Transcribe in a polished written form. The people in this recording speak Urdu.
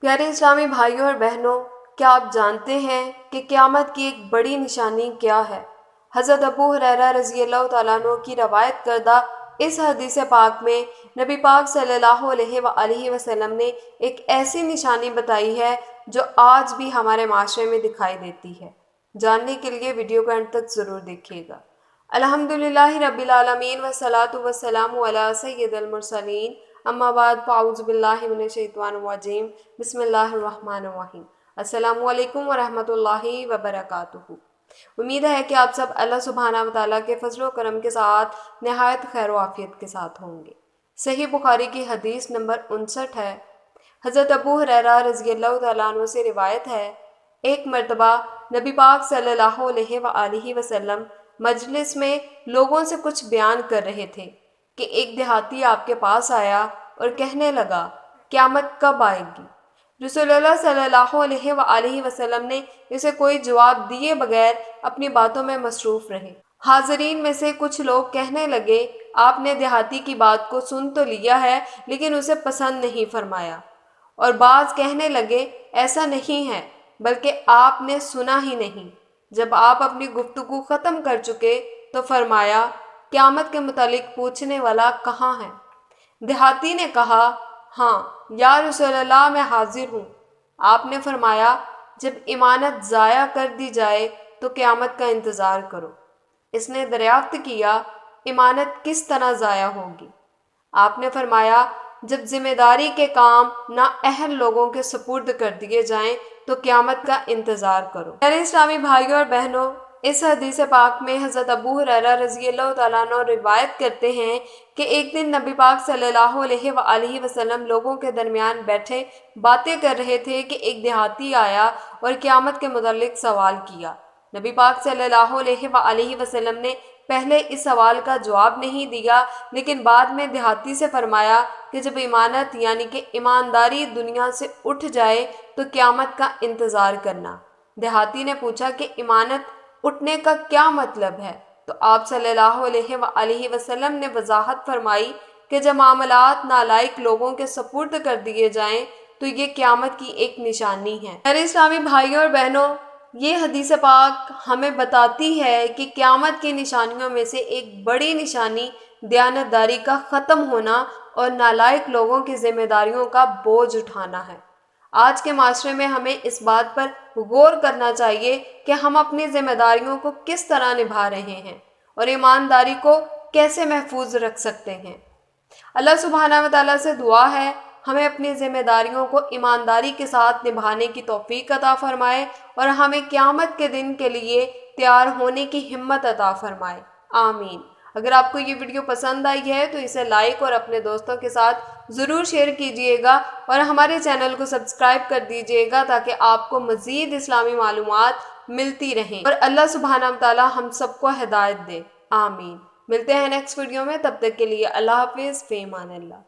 پیارے اسلامی بھائیوں اور بہنوں، کیا آپ جانتے ہیں کہ قیامت کی ایک بڑی نشانی کیا ہے؟ حضرت ابو ہریرہ رضی اللہ تعالیٰ عنہ کی روایت کردہ اس حدیث پاک میں نبی پاک صلی اللہ علیہ وآلہ وسلم نے ایک ایسی نشانی بتائی ہے جو آج بھی ہمارے معاشرے میں دکھائی دیتی ہے۔ جاننے کے لیے ویڈیو کو اینڈ تک ضرور دیکھیے گا۔ الحمدللہ رب العالمین والصلاة والسلام علی سید المرسلین، اما بعد فاعوذ باللہ من الشیطان الرجیم، بسم اللہ الرحمن الرحیم۔ السلام علیکم ورحمۃ اللہ وبرکاتہ۔ امید ہے کہ آپ سب اللہ سبحانہ وتعالیٰ کے فضل و کرم کے ساتھ نہایت خیر و عافیت کے ساتھ ہوں گے۔ صحیح بخاری کی حدیث نمبر 59 ہے۔ حضرت ابو ہریرہ رضی اللہ تعالیٰ عنہ سے روایت ہے، ایک مرتبہ نبی پاک صلی اللہ علیہ وآلہ وسلم مجلس میں لوگوں سے کچھ بیان کر رہے تھے کہ ایک دیہاتی آپ کے پاس آیا اور کہنے لگا، قیامت کب آئے گی؟ رسول اللہ صلی اللہ علیہ وآلہ وسلم نے اسے کوئی جواب دیے بغیر اپنی باتوں میں مصروف رہے۔ حاضرین میں سے کچھ لوگ کہنے لگے، آپ نے دیہاتی کی بات کو سن تو لیا ہے لیکن اسے پسند نہیں فرمایا، اور بعض کہنے لگے ایسا نہیں ہے بلکہ آپ نے سنا ہی نہیں۔ جب آپ اپنی گفتگو ختم کر چکے تو فرمایا، قیامت کے متعلق پوچھنے والا کہاں ہے؟ دیہاتی نے کہا، ہاں یا رسول اللہ، میں حاضر ہوں۔ آپ نے فرمایا، جب امانت ضائع کر دی جائے تو قیامت کا انتظار کرو۔ اس نے دریافت کیا، امانت کس طرح ضائع ہوگی؟ آپ نے فرمایا، جب ذمہ داری کے کام نااہل لوگوں کے سپرد کر دیے جائیں تو قیامت کا انتظار کرو۔ میرے اسلامی بھائیوں اور بہنوں، اس حدیث پاک میں حضرت ابو ہریرہ رضی اللہ تعالیٰ عنہ روایت کرتے ہیں کہ ایک دن نبی پاک صلی اللہ علیہ وآلہ وسلم لوگوں کے درمیان بیٹھے باتیں کر رہے تھے کہ ایک دیہاتی آیا اور قیامت کے متعلق سوال کیا۔ نبی پاک صلی اللہ علیہ وآلہ وسلم نے پہلے اس سوال کا جواب نہیں دیا، لیکن بعد میں دیہاتی سے فرمایا کہ جب امانت یعنی کہ ایمانداری دنیا سے اٹھ جائے تو قیامت کا انتظار کرنا۔ دیہاتی نے پوچھا کہ امانت اٹھنے کا کیا مطلب ہے؟ تو آپ صلی اللہ علیہ وآلہ وسلم نے وضاحت فرمائی کہ جب معاملات نالائق لوگوں کے سپرد کر دیے جائیں تو یہ قیامت کی ایک نشانی ہے۔ میرے اسلامی بھائیوں اور بہنوں، یہ حدیث پاک ہمیں بتاتی ہے کہ قیامت کی نشانیوں میں سے ایک بڑی نشانی دیانتداری کا ختم ہونا اور نالائق لوگوں کی ذمہ داریوں کا بوجھ اٹھانا ہے۔ آج کے معاشرے میں ہمیں اس بات پر غور کرنا چاہیے کہ ہم اپنی ذمہ داریوں کو کس طرح نبھا رہے ہیں اور ایمانداری کو کیسے محفوظ رکھ سکتے ہیں۔ اللہ سبحانہ وتعالیٰ سے دعا ہے ہمیں اپنی ذمہ داریوں کو ایمانداری کے ساتھ نبھانے کی توفیق عطا فرمائے اور ہمیں قیامت کے دن کے لیے تیار ہونے کی ہمت عطا فرمائے، آمین۔ اگر آپ کو یہ ویڈیو پسند آئی ہے تو اسے لائک اور اپنے دوستوں کے ساتھ ضرور شیئر کیجیے گا اور ہمارے چینل کو سبسکرائب کر دیجیے گا تاکہ آپ کو مزید اسلامی معلومات ملتی رہیں اور اللہ سبحانہ وتعالیٰ ہم سب کو ہدایت دے، آمین۔ ملتے ہیں نیکسٹ ویڈیو میں، تب تک کے لیے اللہ حافظ، فی امان اللہ۔